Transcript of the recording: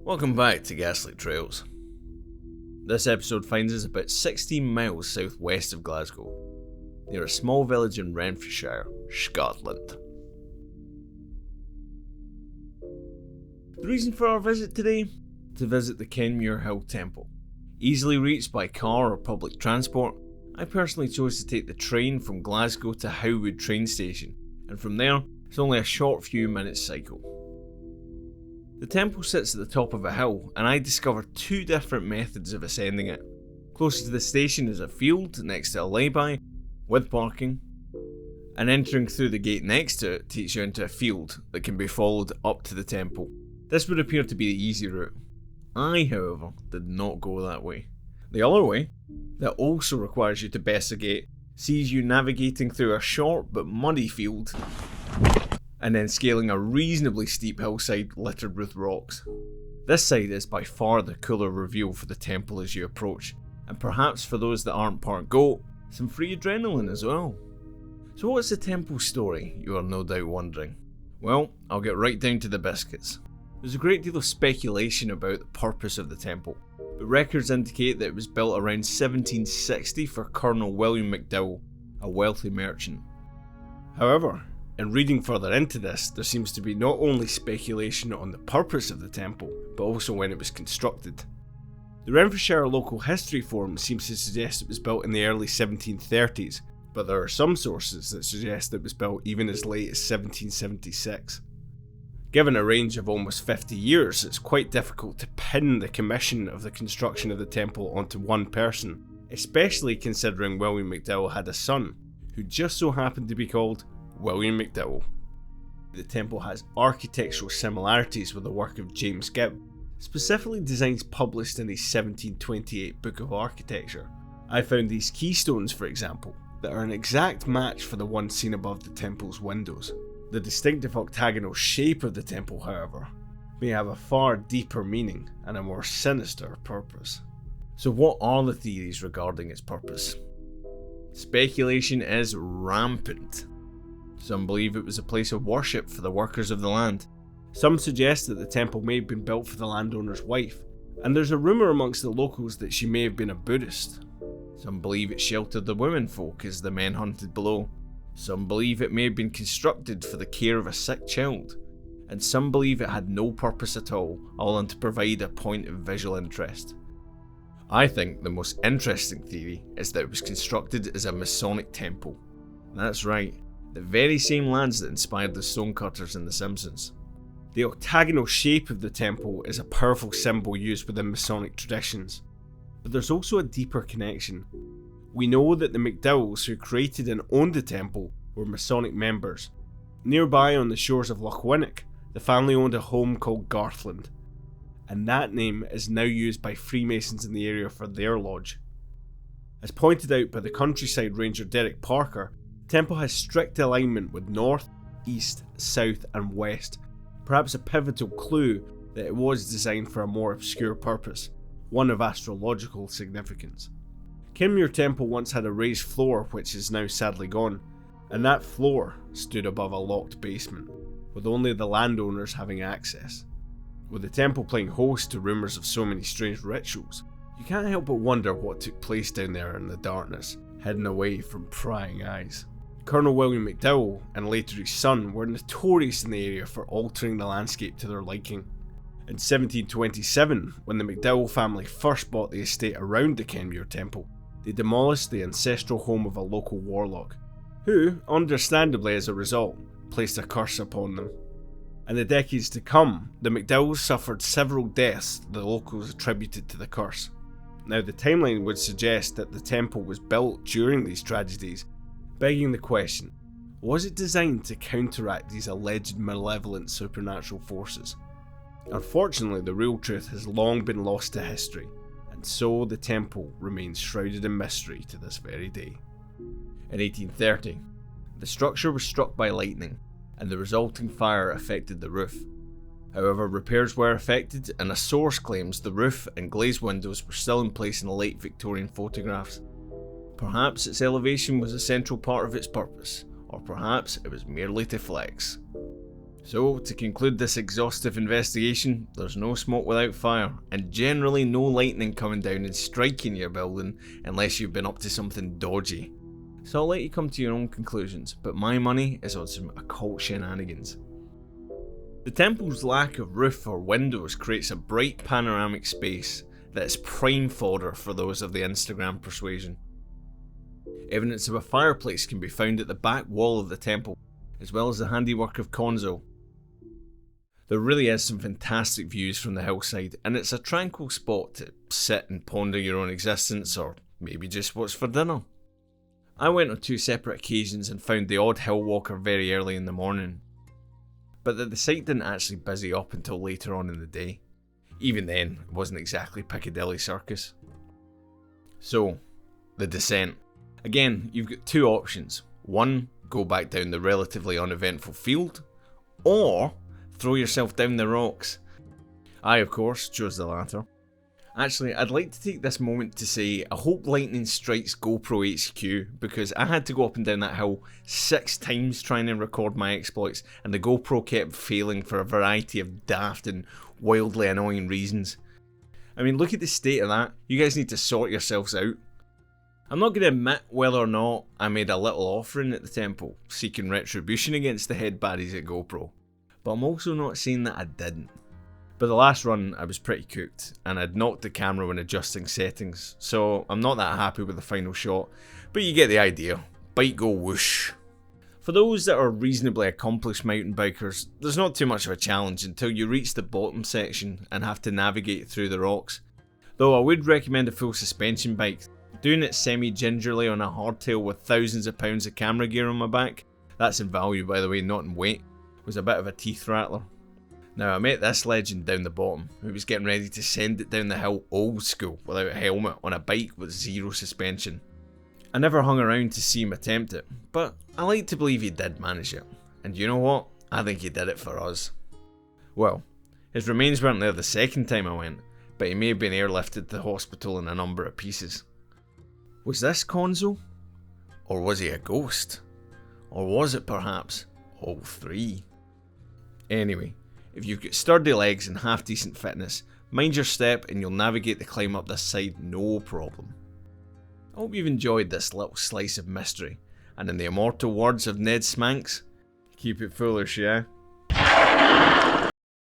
Welcome back to Ghastly Trails. This episode finds us about 16 miles southwest of Glasgow, near a small village in Renfrewshire, Scotland. The reason for our visit today? To visit the Kenmure Hill Temple. Easily reached by car or public transport, I personally chose to take the train from Glasgow to Howwood train station, and from there it's only a short few minutes cycle. The temple sits at the top of a hill, and I discovered two different methods of ascending it. Closest to the station is a field next to a lay-by, with parking, and entering through the gate next to it takes you into a field that can be followed up to the temple. This would appear to be the easy route. I, however, did not go that way. The other way, that also requires you to best a gate, sees you navigating through a short but muddy field, and then scaling a reasonably steep hillside littered with rocks. This side is by far the cooler reveal for the temple as you approach, and perhaps for those that aren't part goat, some free adrenaline as well. So what's the temple story, you are no doubt wondering? Well, I'll get right down to the biscuits. There's a great deal of speculation about the purpose of the temple, but records indicate that it was built around 1760 for Colonel William MacDowell, a wealthy merchant. However, in reading further into this, there seems to be not only speculation on the purpose of the temple, but also when it was constructed. The Renfrewshire Local History Forum seems to suggest it was built in the early 1730s, but there are some sources that suggest it was built even as late as 1776. Given a range of almost 50 years, it's quite difficult to pin the commission of the construction of the temple onto one person, especially considering William MacDowell had a son, who just so happened to be called William MacDowell. The temple has architectural similarities with the work of James Gibb, specifically designs published in his 1728 Book of Architecture. I found these keystones, for example, that are an exact match for the ones seen above the temple's windows. The distinctive octagonal shape of the temple, however, may have a far deeper meaning and a more sinister purpose. So what are the theories regarding its purpose? Speculation is rampant. Some believe it was a place of worship for the workers of the land. Some suggest that the temple may have been built for the landowner's wife, and there's a rumour amongst the locals that she may have been a Buddhist. Some believe it sheltered the women folk as the men hunted below. Some believe it may have been constructed for the care of a sick child, and some believe it had no purpose at all other than to provide a point of visual interest. I think the most interesting theory is that it was constructed as a Masonic temple. That's right. The very same lads that inspired the stonecutters in The Simpsons. The octagonal shape of the temple is a powerful symbol used within Masonic traditions, but there's also a deeper connection. We know that the MacDowells who created and owned the temple were Masonic members. Nearby on the shores of Loch Winnock, the family owned a home called Garthland, and that name is now used by Freemasons in the area for their lodge. As pointed out by the countryside ranger Derek Parker, the temple has strict alignment with north, east, south and west, perhaps a pivotal clue that it was designed for a more obscure purpose, one of astrological significance. Kenmure Temple once had a raised floor which is now sadly gone, and that floor stood above a locked basement, with only the landowners having access. With the temple playing host to rumours of so many strange rituals, you can't help but wonder what took place down there in the darkness, hidden away from prying eyes. Colonel William MacDowell and later his son were notorious in the area for altering the landscape to their liking. In 1727, when the MacDowell family first bought the estate around the Kenmure Temple, they demolished the ancestral home of a local warlock, who, understandably as a result, placed a curse upon them. In the decades to come, the MacDowells suffered several deaths the locals attributed to the curse. Now the timeline would suggest that the temple was built during these tragedies, begging the question, was it designed to counteract these alleged malevolent supernatural forces? Unfortunately, the real truth has long been lost to history, and so the temple remains shrouded in mystery to this very day. In 1830, the structure was struck by lightning, and the resulting fire affected the roof. However, repairs were effected, and a source claims the roof and glazed windows were still in place in the late Victorian photographs. Perhaps its elevation was a central part of its purpose, or perhaps it was merely to flex. So, to conclude this exhaustive investigation, there's no smoke without fire, and generally no lightning coming down and striking your building unless you've been up to something dodgy. So I'll let you come to your own conclusions, but my money is on some occult shenanigans. The temple's lack of roof or windows creates a bright panoramic space that is prime fodder for those of the Instagram persuasion. Evidence of a fireplace can be found at the back wall of the temple, as well as the handiwork of Konzo. There really is some fantastic views from the hillside, and it's a tranquil spot to sit and ponder your own existence, or maybe just what's for dinner. I went on 2 separate occasions and found the odd hill walker very early in the morning, but the site didn't actually busy up until later on in the day. Even then, it wasn't exactly Piccadilly Circus. So, the descent. Again, you've got 2 options. 1, go back down the relatively uneventful field, or throw yourself down the rocks. I, of course, chose the latter. Actually, I'd like to take this moment to say I hope lightning strikes GoPro HQ, because I had to go up and down that hill 6 times trying to record my exploits, and the GoPro kept failing for a variety of daft and wildly annoying reasons. I mean, look at the state of that. You guys need to sort yourselves out. I'm not going to admit whether or not I made a little offering at the temple, seeking retribution against the head baddies at GoPro, but I'm also not saying that I didn't. But the last run I was pretty cooked, and I'd knocked the camera when adjusting settings, so I'm not that happy with the final shot, but you get the idea. Bite go whoosh. For those that are reasonably accomplished mountain bikers, there's not too much of a challenge until you reach the bottom section and have to navigate through the rocks. Though I would recommend a full suspension bike. Doing it semi-gingerly on a hardtail with thousands of pounds of camera gear on my back, that's in value by the way, not in weight, was a bit of a teeth rattler. Now I met this legend down the bottom, who was getting ready to send it down the hill old school without a helmet on a bike with 0 suspension. I never hung around to see him attempt it, but I like to believe he did manage it, and you know what, I think he did it for us. Well, his remains weren't there the second time I went, but he may have been airlifted to the hospital in a number of pieces. Was this Konzo? Or was he a ghost? Or was it perhaps all 3? Anyway, if you've got sturdy legs and half decent fitness, mind your step and you'll navigate the climb up this side no problem. I hope you've enjoyed this little slice of mystery, and in the immortal words of Ned Smanks, keep it foolish, yeah?